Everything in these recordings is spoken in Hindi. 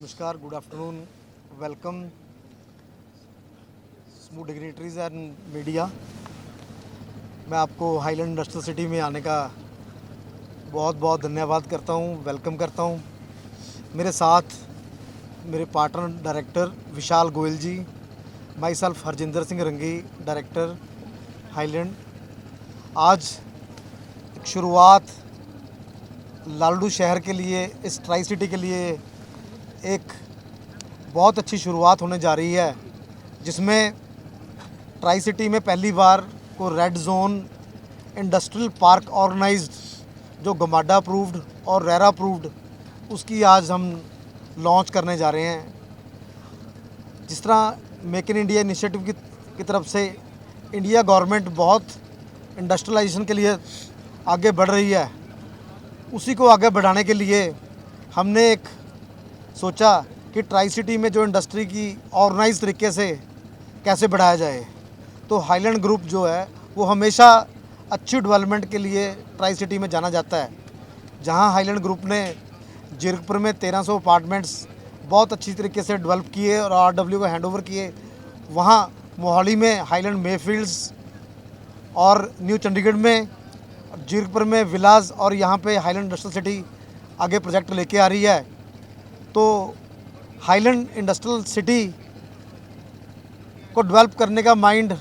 नमस्कार, good afternoon, welcome smooth dignitaries and media. मैं आपको हाईलैंड इंडस्ट्रियल सिटी में आने का बहुत बहुत धन्यवाद करता हूँ, वेलकम करता हूँ। मेरे साथ मेरे partner director Vishal Goyal ji, myself Harjinder Singh Rangi, director highland. आज एक शुरुआत लालडू शहर के लिए, इस ट्राई सिटी के लिए एक बहुत अच्छी शुरुआत होने जा रही है, जिसमें ट्राई सिटी में पहली बार को red zone industrial park organised जो गमाडा अप्रूव्ड और रेरा अप्रूव्ड, उसकी आज हम लॉन्च करने जा रहे हैं। जिस तरह मेक इन इंडिया इनिशिएटिव की तरफ से इंडिया गवर्नमेंट बहुत इंडस्ट्रियलाइजेशन के लिए आगे बढ़ रही है, उसी को आगे बढ़ाने के लिए हमने एक सोचा कि ट्राई सिटी में जो इंडस्ट्री की ऑर्गेनाइज तरीके से कैसे बढ़ाया जाए। तो हाईलैंड ग्रुप जो है वो हमेशा अच्छी डेवलपमेंट के लिए ट्राई सिटी में जाना जाता है। जहां हाईलैंड ग्रुप ने जीरकपुर में 1300 अपार्टमेंट्स बहुत अच्छी तरीके से डेवलप किए और आरडब्ल्यू को हैंडओवर किए, वहां मोहाली में हाईलैंड मेफील्ड्स और न्यू चंडीगढ़ में, जीरकपुर में विलास और यहाँ पे हाईलैंड इंडस्ट्रियल सिटी आगे प्रोजेक्ट लेके आ रही है। तो हाईलैंड इंडस्ट्रियल सिटी को डेवलप करने का माइंड,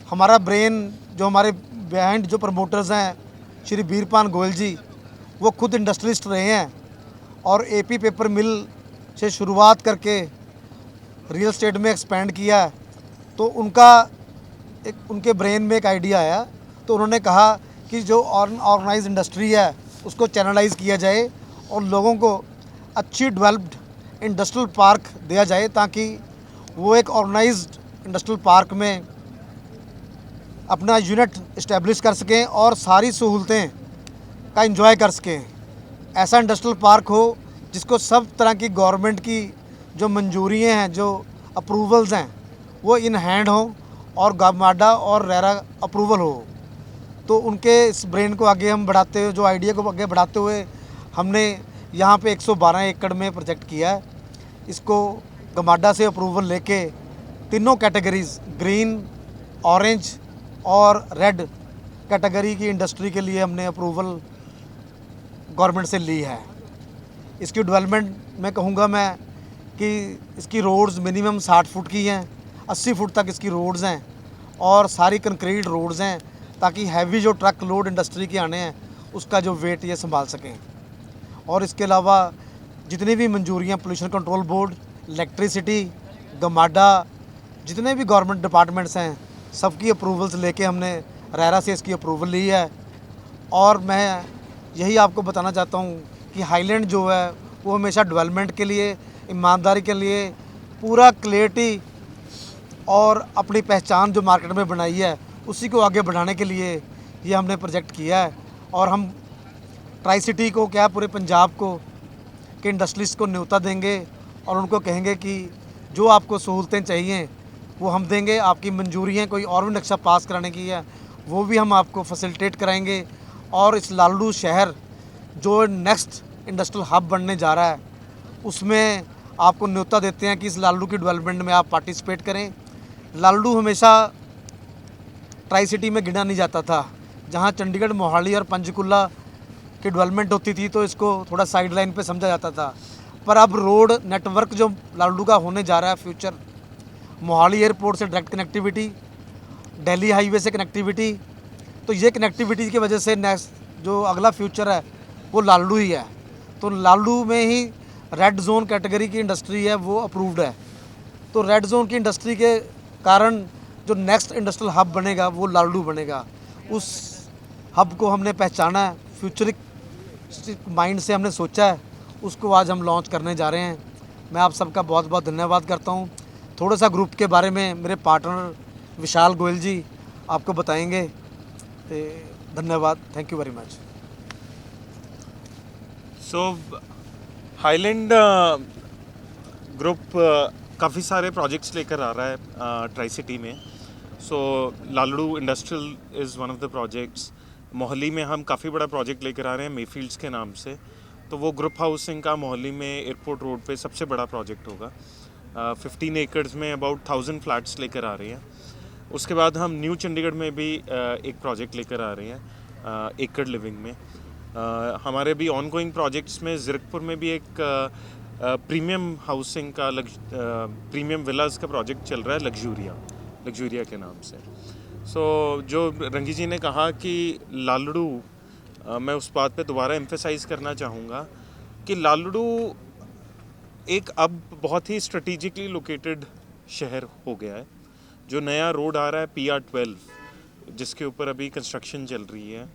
हमारा ब्रेन, जो हमारे बिहाइंड जो प्रमोटर्स हैं श्री बीरपान गोयल जी, वो खुद इंडस्ट्रियलिस्ट रहे हैं और एपी पेपर मिल से शुरुआत करके रियल एस्टेट में एक्सपेंड किया। तो उनके ब्रेन में एक आइडिया आया, तो उन्होंने कहा कि जो ऑर्गेनाइज इंडस्ट्री है उसको चैनलाइज किया जाए और लोगों को अच्छी डेवलप्ड इंडस्ट्रियल पार्क दिया जाए, ताकि वो एक ऑर्गेनाइज्ड इंडस्ट्रियल पार्क में अपना यूनिट इस्टेब्लिश कर सकें और सारी सहूलतें का एंजॉय कर सकें। ऐसा इंडस्ट्रियल पार्क हो जिसको सब तरह की गवर्नमेंट की जो मंजूरियाँ हैं, जो अप्रूवल्स हैं, वो इन हैंड हो और गमाडा और रेरा अप्रूवल हो। तो उनके इस ब्रेन को आगे हम बढ़ाते हुए, जो आइडिया को आगे बढ़ाते हुए, हमने यहाँ पे 112 एकड़ में प्रोजेक्ट किया है। इसको गमाडा से अप्रूवल लेके तीनों कैटेगरीज, ग्रीन, ऑरेंज और रेड कैटेगरी की इंडस्ट्री के लिए हमने अप्रूवल गवर्नमेंट से ली है। इसकी डेवलपमेंट में कहूँगा मैं कि इसकी रोड्स मिनिमम 60 फुट की हैं, 80 फुट तक इसकी रोड्स हैं और सारी कंक्रीट रोड्स हैं, ताकि हैवी जो ट्रक लोड इंडस्ट्री के आने हैं उसका जो वेट ये संभाल सकें। और इसके अलावा जितनी भी मंजूरियाँ pollution control board, electricity, GMADA, जितने भी गवर्नमेंट डिपार्टमेंट्स हैं, सबकी अप्रूवल्स लेके हमने रेरा से इसकी अप्रूवल ली है। और मैं यही आपको बताना चाहता हूँ कि हाईलैंड जो है वो हमेशा डेवलपमेंट के लिए, ईमानदारी के लिए, पूरा क्लियरिटी और अपनी पहचान जो मार्केट में बनाई है उसी को आगे बढ़ाने के लिए ये हमने प्रोजेक्ट किया है। और हम ट्राई सिटी को क्या, पूरे पंजाब को के इंडस्ट्रीज को न्योता देंगे और उनको कहेंगे कि जो आपको सहूलतें चाहिए वो हम देंगे। आपकी मंजूरियाँ कोई और भी नक्शा पास कराने की है वो भी हम आपको फैसिलिटेट कराएंगे। और इस लालडू शहर जो नेक्स्ट इंडस्ट्रियल हब बनने जा रहा है, उसमें आपको न्योता देते हैं कि इस लालडू की डेवलपमेंट में आप पार्टिसिपेट करें। लालडू हमेशा ट्राई सिटी में गिना नहीं जाता था। जहाँ चंडीगढ़, मोहाली और पंचकुला की डेवलपमेंट होती थी तो इसको थोड़ा साइड लाइन पर समझा जाता था, पर अब रोड नेटवर्क जो लालडू का होने जा रहा है फ्यूचर, मोहाली एयरपोर्ट से डायरेक्ट कनेक्टिविटी, दिल्ली हाईवे से कनेक्टिविटी, तो ये कनेक्टिविटी की वजह से नेक्स्ट जो अगला फ्यूचर है वो लालडू ही है। तो लालडू में ही रेड जोन कैटेगरी की इंडस्ट्री है वो अप्रूव्ड है। तो रेड जोन की इंडस्ट्री के कारण जो नेक्स्ट इंडस्ट्रियल हब बनेगा वो लालडू बनेगा। उस हब को हमने पहचाना है, फ्यूचरिक माइंड से हमने सोचा है, उसको आज हम लॉन्च करने जा रहे हैं। मैं आप सबका बहुत बहुत धन्यवाद करता हूँ। थोड़ा सा ग्रुप के बारे में मेरे पार्टनर विशाल गोयल जी आपको बताएंगे। धन्यवाद, thank you very much. So highland group काफ़ी सारे प्रोजेक्ट्स लेकर आ रहा है ट्राई सिटी में। So Lalru industrial is one of the projects. Mohali में हम काफ़ी बड़ा प्रोजेक्ट लेकर आ रहे हैं मेफील्ड्स के नाम से, तो वो ग्रुप हाउसिंग का मोहाली में एयरपोर्ट रोड पे सबसे बड़ा प्रोजेक्ट होगा। 15 एकड़्स में अबाउट 1000 फ्लैट्स लेकर आ रहे हैं। उसके बाद हम न्यू चंडीगढ़ में भी एक प्रोजेक्ट लेकर आ रहे हैं एकड़ लिविंग में। हमारे भी ऑनगोइंग प्रोजेक्ट्स में ज़ीरकपुर में भी एक प्रीमियम हाउसिंग का प्रीमियम विलास का प्रोजेक्ट चल रहा है लग्जूरिया के नाम से। सो जो रंगी जी ने कहा कि लालड़ू, मैं उस बात पे दोबारा एम्फेसाइज करना चाहूँगा कि लालड़ू एक अब बहुत ही स्ट्रेटेजिकली लोकेटेड शहर हो गया है। जो नया रोड आ रहा है PR12, जिसके ऊपर अभी कंस्ट्रक्शन चल रही है,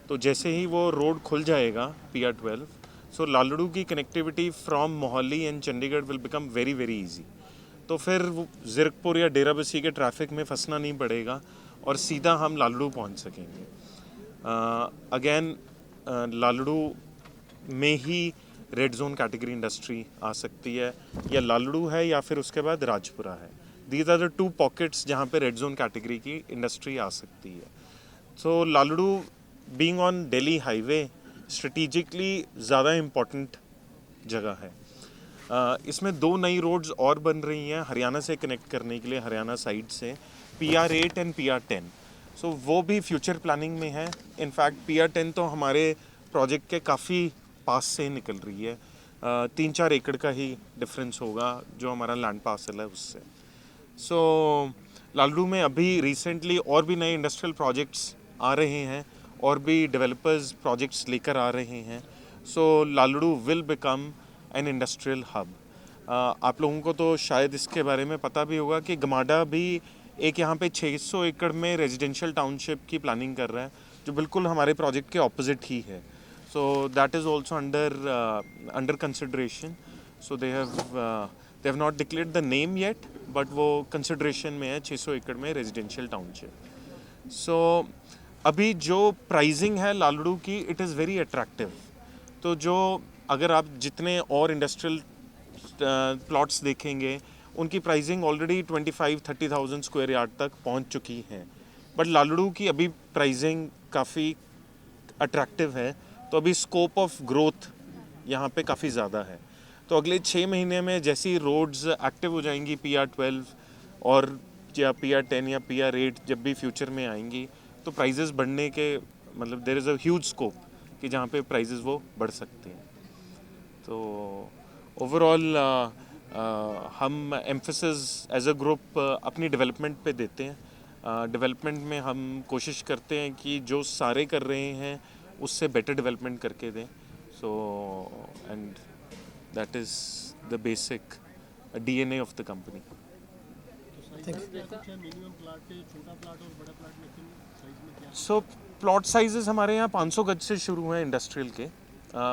तो जैसे ही वो रोड खुल जाएगा PR12, सो लालड़ू की connectivity from Mohali and Chandigarh will become very very easy. तो फिर ज़ीरकपुर या डेराबस्सी के ट्रैफिक में फंसना नहीं पड़ेगा और सीधा हम लालड़ू पहुंच सकेंगे। अगेन लालड़ू में ही रेड जोन कैटेगरी इंडस्ट्री आ सकती है, या लालड़ू है या फिर उसके बाद राजपुरा है। दीज आर द 2 पॉकेट्स जहाँ पे रेड जोन कैटेगरी की इंडस्ट्री आ सकती है। So Lalru being on Delhi highway strategically ज़्यादा इम्पोर्टेंट जगह है। इसमें 2 नई रोड्स और बन रही हैं हरियाणा से कनेक्ट करने के लिए, हरियाणा साइड से, PR8 एंड PR10। सो वो भी फ्यूचर प्लानिंग में है। इनफैक्ट PR10 तो हमारे प्रोजेक्ट के काफ़ी पास से निकल रही है। 3-4 एकड़ का ही डिफरेंस होगा जो हमारा लैंड पार्सल है उससे। सो लालड़ू में अभी रिसेंटली और भी नए इंडस्ट्रियल प्रोजेक्ट्स आ रहे हैं और भी डेवलपर्स प्रोजेक्ट्स लेकर आ रहे हैं। So Lalru will become an industrial hub. आप लोगों को तो शायद इसके बारे में पता भी होगा कि गमाडा भी एक यहाँ पे 600 एकड़ में रेजिडेंशियल टाउनशिप की प्लानिंग कर रहा है, जो बिल्कुल हमारे प्रोजेक्ट के ऑपोजिट ही है। So that is also under consideration. So they have not declared the name yet, but वो कंसिडरेशन में है 600 एकड़ में रेजिडेंशियल टाउनशिप। सो अभी जो प्राइसिंग है लालड़ू की, इट इज़ वेरी अट्रैक्टिव। तो जो अगर आप जितने और इंडस्ट्रियल प्लॉट्स देखेंगे, उनकी प्राइसिंग ऑलरेडी 25-30,000 स्क्वायर यार्ड तक पहुंच चुकी है, बट लालड़ू की अभी प्राइसिंग काफ़ी अट्रैक्टिव है। तो अभी स्कोप ऑफ ग्रोथ यहाँ पे काफ़ी ज़्यादा है। तो अगले 6 महीने में जैसी रोड्स एक्टिव हो जाएंगी PR12 और या PR10 या PR8 जब भी फ्यूचर में आएंगी, तो प्राइजेस बढ़ने के मतलब there is a huge scope कि जहाँ पे प्राइजेस वो बढ़ सकते हैं। तो ओवरऑल हम एम्फेसिस एज अ ग्रुप अपनी डेवलपमेंट पे देते हैं। डेवलपमेंट में हम कोशिश करते हैं कि जो सारे कर रहे हैं उससे बेटर डेवलपमेंट करके दें। So and that is the basic DNA of the company. So plot sizes हमारे यहाँ 500 गज से शुरू हैं इंडस्ट्रियल के,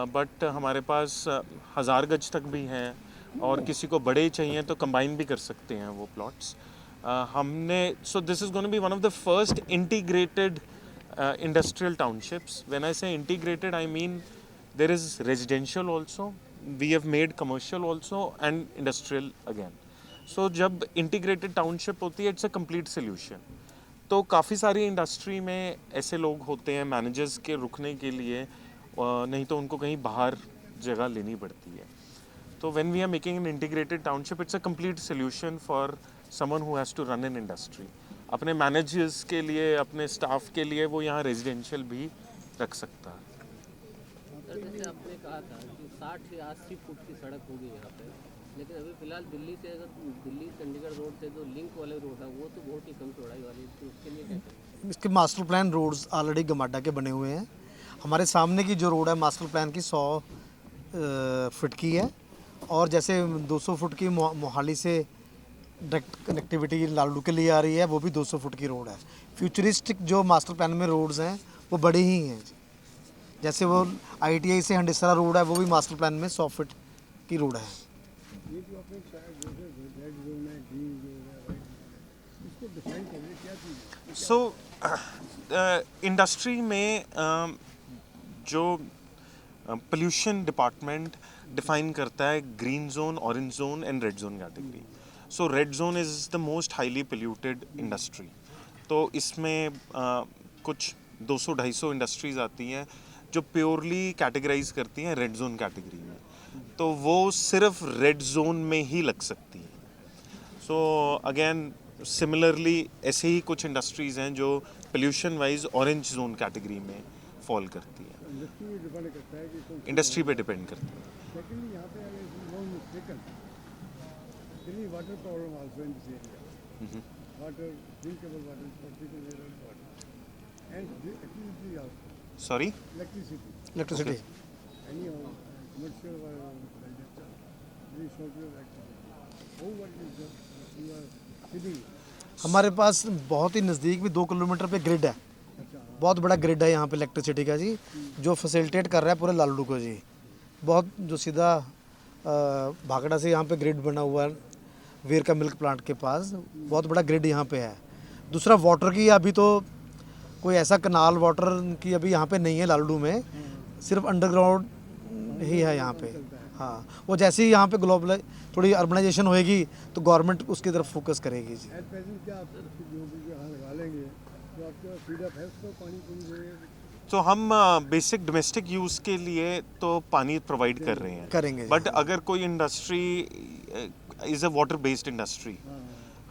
बट हमारे पास 1000 गज तक भी हैं, और किसी को बड़े चाहिए तो कंबाइन भी कर सकते हैं वो प्लॉट्स। हमने so this is going to be one of the first integrated industrial townships. When I say integrated, I mean there is residential also, we have made commercial also and industrial again. So जब integrated township होती है, it's a complete solution. तो काफ़ी सारी इंडस्ट्री में ऐसे लोग होते हैं मैनेजर्स के रुकने के लिए, नहीं तो उनको कहीं बाहर जगह लेनी पड़ती है। तो when we are making an integrated township, it's a complete solution for someone who has to run an industry. अपने मैनेजर्स के लिए, अपने स्टाफ के लिए वो यहाँ रेजिडेंशियल भी रख सकता है। सर जैसे आपने कहा था कि 60 से 80 फुट की सड़क होगी यहाँ पे, लेकिन अभी फिलहाल दिल्ली से, अगर दिल्ली चंडीगढ़ रोड से जो लिंक वाले रोड है वो तो बहुत ही कम चौड़ाई वाली, तो उसके लिए क्या करें? इसके master plan roads already GMADA के बने हुए हैं। हमारे सामने की जो रोड है मास्टर प्लान की 100 फुट की है, और जैसे 200 फुट की मोहाली से डायरेक्ट कनेक्टिविटी लालड़ू के लिए आ रही है, वो भी 200 फुट की रोड है। फ्यूचरिस्टिक जो मास्टर प्लान में रोड्स हैं वो बड़ी ही हैं। जैसे वो ITI से हंडिसरा रोड है, वो भी मास्टर प्लान में 100 फुट की रोड है। सो इंडस्ट्री में जो पोल्यूशन डिपार्टमेंट डिफाइन करता है green zone, orange zone and red zone category. So red zone is the most highly polluted industry. तो इसमें कुछ 200-250 इंडस्ट्रीज़ आती हैं जो प्योरली कैटेगराइज करती हैं रेड जोन कैटेगरी में, तो वो सिर्फ रेड जोन में ही लग सकती है। सो अगेन सिमिलरली ऐसे ही कुछ इंडस्ट्रीज़ हैं जो pollution wise orange zone category में फॉल करती है। इंडस्ट्री पे डिपेंड करता है। Secondly, यहाँ पे अगर no mistaken, there is water problem also in this area. Water, drinkable water, particularly water, and the electricity also. Sorry, Electricity. Electricity Anyhow, commercial sector, very shortage of electricity. How what is the you are feeling? हमारे पास बहुत ही नज़दीक भी 2 किलोमीटर पे ग्रिड है, बहुत बड़ा ग्रिड है यहाँ पे इलेक्ट्रिसिटी का जी, जो फैसिलिटेट कर रहा है पूरे लालड़ू को जी। बहुत जो सीधा भागड़ा से यहाँ पे ग्रिड बना हुआ है वीर का मिल्क प्लांट के पास, बहुत बड़ा ग्रिड यहाँ पे है। दूसरा वाटर की अभी तो कोई ऐसा कनाल वाटर की अभी यहाँ पे नहीं है लालड़ू में, सिर्फ अंडरग्राउंड ही है यहाँ पे। हाँ, वो जैसे ही यहाँ पे ग्लोबल थोड़ी अर्बनाइजेशन होएगी तो गवर्नमेंट उसकी तरफ फोकस करेगी जी। At present क्या आप जो भी यहाँ लगा लेंगे, तो आपके पास फीड अप है उसको पानी पूरी देंगे? तो हम बेसिक डोमेस्टिक यूज़ के लिए तो पानी प्रोवाइड कर रहे हैं, करेंगे जी। बट अगर कोई industry is a water based industry,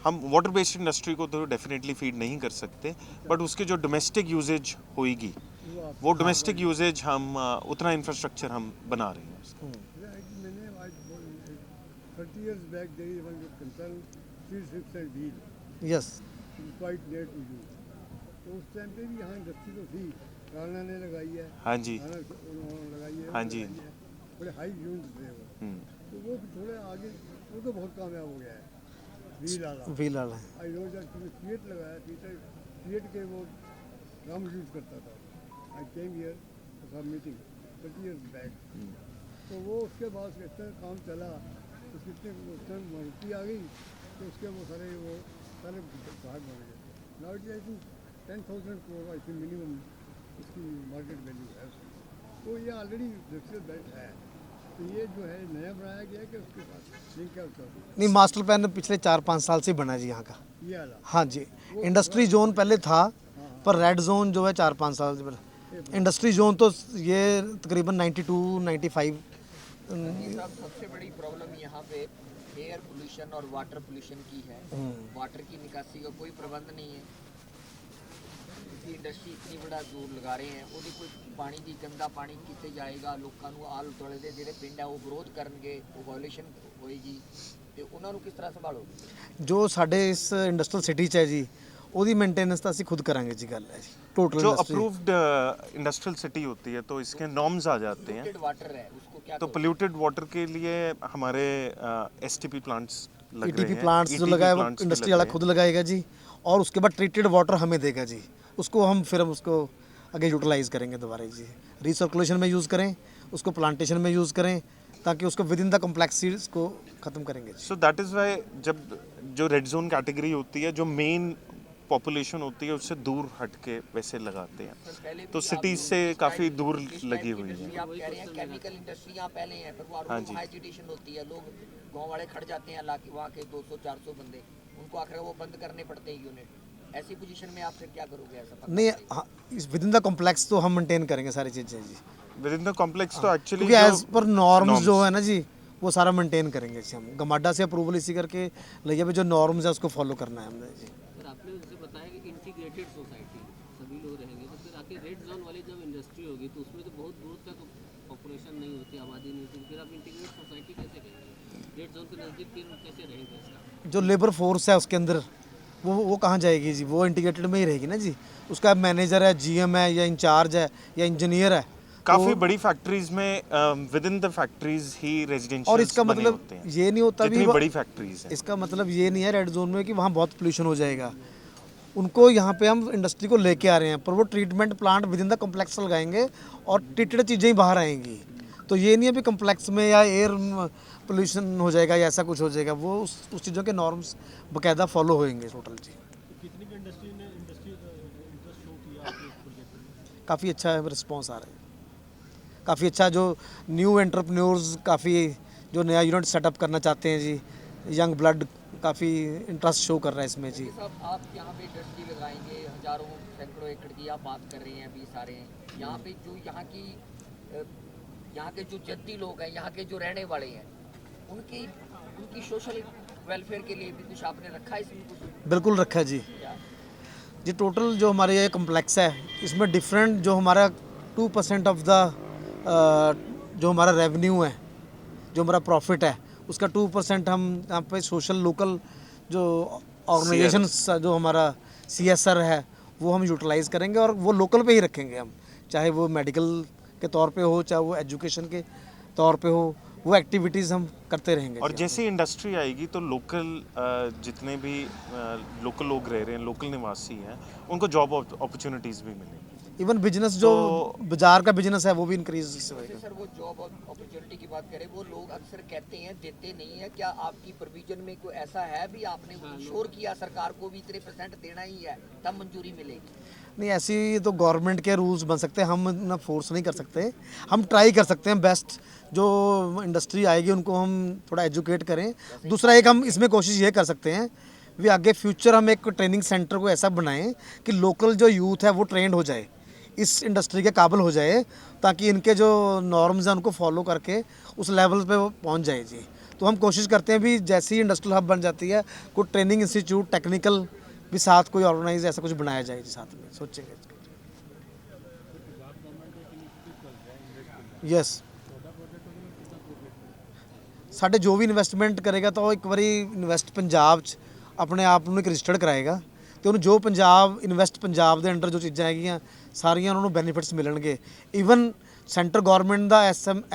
हम वाटर बेस्ड इंडस्ट्री को तो डेफिनेटली फीड नहीं कर सकते, बट उसके जो डोमेस्टिक यूजेज होएगी वो डोमेस्टिक यूजेज हम उतना इंफ्रास्ट्रक्चर हम बना रहे हैं उसका। मैंने आज 30 years back there is one concern field trips and wheel yes, quite near to you. तो उस टाइम पे भी यहाँ इंडस्ट्री तो थी, राणा ने लगाई है, हाँ जी, राणा उन्होंने लगाई है, हाँ जी। लगाई है। बड़े हाई यूनिट थे वो, हम्म, तो वो थोड़े आगे, वो तो बहुत कामयाब हो गया है व्हील वाला। व्हील वाला है। आई नो दैट तुमने क्रिएट लगाया, क्रिएट के वो ड्रम यूज करता था। I came here for meeting 30 years back, तो वो उसके बाद इतना काम चला, तो कितने मारुति आ गई, तो उसके वो सारे भाग बन गए। Now it I think 10,000 crore I think minimum इसकी मार्केट वैल्यू है उसकी। तो ये ऑलरेडी इंडस्ट्रियल बेल्ट है, तो ये जो है नया बनाया गया है कि उसके साथ लिंक है उसका? नहीं, मास्टर प्लान पिछले 4-5 साल से बना है जी यहाँ का। ये वाला हाँ जी, इंडस्ट्री जोन पहले था, पर रेड जोन जो है 4-5 साल से पहले। इंडस्ट्री जोन तो ये तकरीबन 92-95। सबसे बड़ी प्रॉब्लम यहाँ पे एयर पोल्यूशन और वाटर पोल्यूशन की है। वाटर की निकासी का कोई प्रबंध नहीं है। इसकी इंडस्ट्री इतनी बड़ा जोर लगा रहे हैं, ਉਹਦੀ ਕੋਈ ਪਾਣੀ ਦੀ ਗੰਦਾ ਪਾਣੀ ਕਿੱਥੇ ਜਾਏਗਾ? ਲੋਕਾਂ ਨੂੰ ਆਲ ਦੁਆਲੇ ਦੇ ਜਿਹੜੇ ਪਿੰਡ ਆ ਉਹ ਵਿਰੋਧ ਕਰਨਗੇ, ਉਹ ਵਾਇਓਲੇਸ਼ਨ ਹੋਏਗੀ, ਤੇ ਉਹਨਾਂ ਨੂੰ ਕਿਸ ਤਰ੍ਹਾਂ ਸੰਭਾਲੋਗੇ? ਜੋ ਸਾਡੇ ਇਸ ਇੰਡਸਟਰੀਅਲ ਸਿਟੀ 'ਚ ਹੈ ਜੀ, ਉਹਦੀ ਮੇਨਟੇਨੈਂਸ ਤਾਂ ਅਸੀਂ ਖੁਦ ਕਰਾਂਗੇ ਜੀ। ਗੱਲ ਹੈ जी टोटल जो अप्रूव्ड इंडस्ट्रियल सिटी होती है तो इसके नॉर्म्स आ जाते हैं। पोल्यूटेड वाटर है, उसको क्या तो पोल्यूटेड वाटर के लिए हमारे एसटीपी प्लांट्स लग रहे ईटीपी हैं। प्लांट्स जो ETP लगाया वो plants भी इंडस्ट्री लग वाला रहे खुद लगाएगा जी, और उसके बाद ट्रीटेड वाटर हमें देगा जी। उसको हम फिर उसको आगे यूटिलाइज करेंगे दोबारा जी, रिसर्कुलेशन में यूज़ करें, उसको प्लांटेशन में यूज़ करें, ताकि उसको विद इन द कॉम्प्लेक्सिटीज को ख़त्म करेंगे जी। सो दैट इज़ वाई जब जो रेड जोन कैटेगरी होती है, जो मेन पॉपुलेशन होती है उससे दूर हट के वैसे लगाते हैं, पहले तो भी सिटीज आप से इस काफ़ी टाइप- दूर इस लगी टाइप की हुई इंडस्ट्री है। आप कह रहे हैं केमिकल इंडस्ट्री यहाँ पहले हैं, फिर वो हाँ जी। हाइजिटेशन होती है, लोग गांव वाले खड़ जाते हैं, लाके वहाँ के 200-400 बंदे, उनको आखिर वो बंद करने पड़ते हैं यूनिट। ऐसी पोजीशन में आप फिर क्या करोगे? ऐसा पता नहीं, चलेगा। हाँ, विद इन द कॉम्प्लेक्स तो हम मेंटेन करेंगे सारी चीज़ें जी, विद इन द कॉम्प्लेक्स तो एक्चुअली क्योंकि एज पर नॉर्म्स जो है ना जी, वो सारा मेंटेन करेंगे जी। हम गमाडा से अप्रूवल इसी करके लिए भी जो नॉर्म्स है उसको फॉलो करना है हमने जी। सर आपने जैसे बताया कि इंटीग्रेटेड सोसाइटी सभी लोग रहेंगे, तो फिर आखिर रेड जोन वाली जब इंडस्ट्री होगी तो उसमें तो बहुत दूर तक पॉपुलेशन नहीं होती, आबादी नहीं होती, फिर आप इंटीग्रेटेड सोसाइटी कैसे करेंगे? रेड जोन के नज़दीक फिर कैसे रहेंगे इसका? जो लेबर फोर्स है उसके अंदर वो कहाँ जाएगी जी? वो इंटीग्रेटेड में ही रहेगी ना जी। उसका मैनेजर है, जीएम है, या इंचार्ज है, या इंजीनियर है। काफ़ी बड़ी फैक्ट्रीज में with in the factories he residential और इसका मतलब ये नहीं होता भी जितनी बड़ी फैक्ट्रीज हैं। इसका मतलब ये नहीं है रेड जोन में कि वहाँ बहुत पोल्यूशन हो जाएगा। उनको यहाँ पे हम इंडस्ट्री को लेके आ रहे हैं, पर वो treatment plant with in the complex लगाएंगे और ट्रीटेड चीज़ें ही बाहर आएंगी। तो ये नहीं है भी कॉम्प्लेक्स में या एयर पोल्यूशन हो जाएगा या ऐसा कुछ हो जाएगा, वो उस चीज़ों के नॉर्म्स बाकायदा फॉलो होएंगे टोटल जी। कितनी की इंडस्ट्री ने इंटरेस्ट शो किया आपके प्रोजेक्ट में? काफ़ी अच्छा रिस्पॉन्स आ रहा है, काफ़ी अच्छा। जो न्यू एंटरप्रेन्योर्स काफ़ी जो नया यूनिट सेटअप करना चाहते हैं जी, यंग ब्लड काफ़ी इंटरेस्ट शो कर रहा है इसमें जी। ये सब आप यहाँ पे इंडस्ट्री लगाएंगे, हजारों सैकड़ों एकड़ की आप बात कर रहे हैं अभी सारे, यहाँ पे जो यहाँ के जो जद्दी लोग हैं, यहाँ के जो रहने वाले हैं, उनकी उनकी सोशल वेलफेयर के लिए भी कुछ आपने रखा है इसमें कुछ? बिल्कुल रखा है जी। जी टोटल जो हमारे ये कम्प्लेक्स है इसमें डिफरेंट जो हमारा 2% ऑफ द जो हमारा रेवेन्यू है, जो हमारा प्रॉफिट है, उसका 2% हम यहाँ पे सोशल लोकल जो ऑर्गेनाइजेशन जो हमारा CSR है वो हम यूटिलाइज़ करेंगे और वो लोकल पे ही रखेंगे हम, चाहे वो मेडिकल के तौर पे हो, चाहे वो एजुकेशन के तौर पे हो, वो एक्टिविटीज़ हम करते रहेंगे। और जैसे इंडस्ट्री आएगी तो लोकल जितने भी लोकल लोग रह रहे हैं, लोकल निवासी हैं, उनको जॉब अपॉर्चुनिटीज़ भी मिलेंगी। इवन बिजनेस जो बाजार का बिजनेस है वो भी इंक्रीज होएगा। सर वो जॉब अपॉर्चुनिटी की बात करें, वो लोग अक्सर कहते हैं देते नहीं है, क्या आपकी प्रोविजन में कोई ऐसा है भी आपने इंश्योर किया सरकार को भी इतने % देना ही है तब मंजूरी मिलेगी? नहीं ऐसी तो गवर्नमेंट के रूल्स बन सकते हैं, हम ना फोर्स नहीं कर सकते, हम ट्राई कर सकते हैं बेस्ट जो इंडस्ट्री आएगी उनको हम थोड़ा एजुकेट करें। दूसरा एक हम इसमें कोशिश ये कर सकते हैं भी आगे फ्यूचर हम एक ट्रेनिंग सेंटर को ऐसा बनाएं कि लोकल जो यूथ है वो ट्रेंड हो जाए, इस इंडस्ट्री के काबिल हो जाए, ताकि इनके जो नॉर्म्स हैं उनको फॉलो करके उस लेवल पे वो पहुंच जाए जी। तो हम कोशिश करते हैं भी जैसे ही इंडस्ट्रियल हब बन जाती है कोई ट्रेनिंग इंस्टीट्यूट टेक्निकल भी साथ कोई ऑर्गेनाइज ऐसा कुछ बनाया जाए जी, साथ में सोचेंगे। यस ਸਾਡੇ ਜੋ ਵੀ ਇਨਵੈਸਟਮੈਂਟ ਕਰੇਗਾ ਤਾਂ ਉਹ ਇੱਕ ਵਾਰੀ ਇਨਵੈਸਟ ਪੰਜਾਬ 'ਚ ਆਪਣੇ ਆਪ ਨੂੰ ਇੱਕ ਰਜਿਸਟਰਡ ਕਰਾਏਗਾ ਤੇ ਉਹਨੂੰ ਜੋ ਪੰਜਾਬ ਇਨਵੈਸਟ ਪੰਜਾਬ ਦੇ ਅੰਡਰ ਜੋ ਚੀਜ਼ਾਂ ਹੈਗੀਆਂ ਸਾਰੀਆਂ ਉਹਨਾਂ ਨੂੰ ਬੈਨੀਫਿਟਸ ਮਿਲਣਗੇ। ਈਵਨ ਸੈਂਟਰ ਗਵਰਨਮੈਂਟ ਦਾ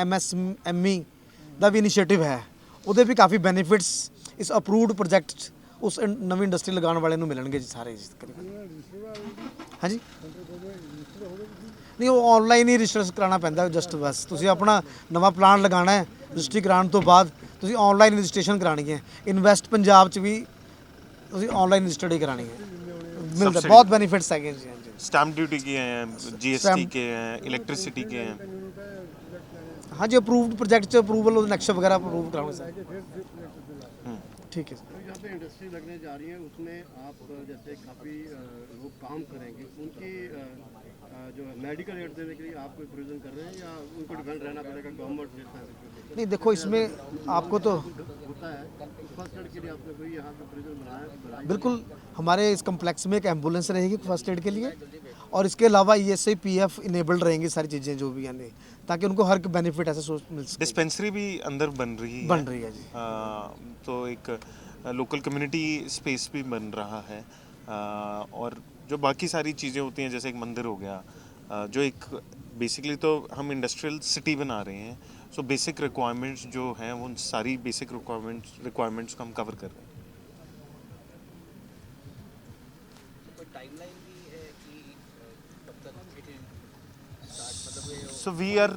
MSME ਦਾ ਵੀ ਇਨੀਸ਼ੀਏਟਿਵ ਹੈ, ਉਹਦੇ ਵੀ ਕਾਫੀ ਬੈਨੀਫਿਟਸ ਇਸ ਅਪਰੂਵਡ ਪ੍ਰੋਜੈਕਟ 'ਚ ਉਸ ਨਵੀਂ ਇੰਡਸਟਰੀ ਲਗਾਉਣ ਵਾਲੇ ਨੂੰ ਮਿਲਣਗੇ ਜੀ ਸਾਰੇ ਜੀ ਤਕਰੀਬਨ। ਹਾਂਜੀ ਨਹੀਂ ਉਹ ਆਨਲਾਈਨ ਹੀ ਰਜਿਸਟਰ ਕਰਾਉਣਾ ਪੈਂਦਾ ਜਸਟ ਬਸ, ਤੁਸੀਂ ਆਪਣਾ ਨਵਾਂ ਪਲਾਨ ਲਗਾਉਣਾ ਹੈ ਰਜਿਸਟਰੀ ਕਰਾਉਣ ਤੋਂ ਬਾਅਦ ਤੁਸੀਂ ਆਨਲਾਈਨ ਰਜਿਸਟ੍ਰੇਸ਼ਨ ਕਰਾਉਣੀ ਹੈ। ਇਨਵੈਸਟ ਪੰਜਾਬ 'ਚ ਵੀ ਤੁਸੀਂ ਆਨਲਾਈਨ ਰਜਿਸਟਰਡ ਹੀ ਕਰਾਉਣੀ ਹੈ, ਮਿਲਦਾ ਬਹੁਤ ਬੈਨੀਫਿਟਸ ਹੈਗੇ ਜੀ। स्टैम्प ड्यूटी के हैं, GST के हैं, इलेक्ट्रिसिटी के हैं। हाँ जी अप्रूव्ड प्रोजेक्ट से अप्रूवल नेक्स्ट वगैरह अप्रूव कराओगे सर। ठीक है सर। यहाँ पे इंडस्ट्री लगने जा रही है उसमें आप जैसे काफ़ी लोग काम करेंगे, उनकी जो मेडिकल एड देने के लिए आप कोई प्रोविजन कर रहे हैं या उनको डिपेंड रहना पड़ेगा गवर्नमेंट देता है? नहीं देखो इसमें आपको तो होता है फर्स्ट एड के लिए आपने कोई यहाँ पे प्रोविजन बनाया? बिल्कुल हमारे इस कम्प्लेक्स में एक एम्बुलेंस रहेगी फर्स्ट एड के लिए, और इसके अलावा ESI PF इनेबल्ड रहेंगी सारी चीज़ें जो भी यानी, ताकि उनको हर बेनिफिट ऐसे मिल सके। डिस्पेंसरी भी अंदर बन रही है जी। तो एक लोकल कम्युनिटी स्पेस भी बन रहा है, और जो बाकी सारी चीज़ें होती हैं जैसे एक मंदिर हो गया, जो एक बेसिकली तो हम इंडस्ट्रियल सिटी बना रहे हैं, सो बेसिक रिक्वायरमेंट्स जो हैं वो सारी बेसिक रिक्वायरमेंट्स को हम कवर कर रहे हैं। So we are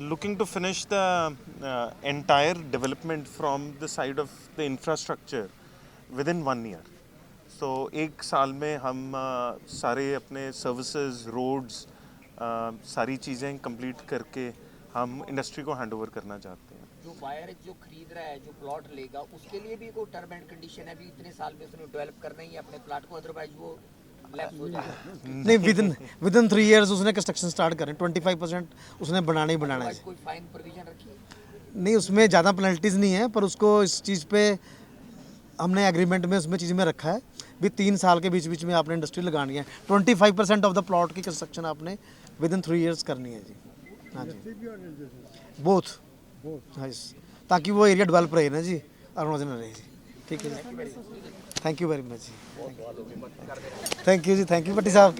looking to finish the entire development from the side of the infrastructure within 1 year. So एक साल में हम सारे अपने services, roads, सारी चीज़ें कंप्लीट करके हम इंडस्ट्री को हैंड ओवर करना चाहते हैं। जो बायर जो खरीद रहा है, जो प्लॉट लेगा, उसके लिए भी कोई टर्म एंड कंडीशन है भी इतने साल में उसने डेवलप करना ही है अपने प्लॉट को, अदरवाइज वो लैप्स हो जाएगा? नहीं विदिन 3 years उसने कंस्ट्रक्शन स्टार्ट करें, 25% उसने बनाना ही बनाना है। कोई फाइन प्रोविजन रखी है? नहीं उसमें ज़्यादा पेनल्टीज़ नहीं है, पर उसको इस चीज़ पे हमने एग्रीमेंट में उसमें चीज़ में रखा है भी 3 साल के बीच में आपने इंडस्ट्री लगानी है, 25% ऑफ द प्लॉट की कंस्ट्रक्शन आपने विदिन 3 years करनी है जी। हाँ जी बोथ हाँ जी, ताकि वो एरिया डेवलप रहे ना जी, अर्बनाइजेशन रहे जी। ठीक है जी, थैंक यू वेरी मच जी, थैंक यू जी, थैंक यू भट्टी साहब।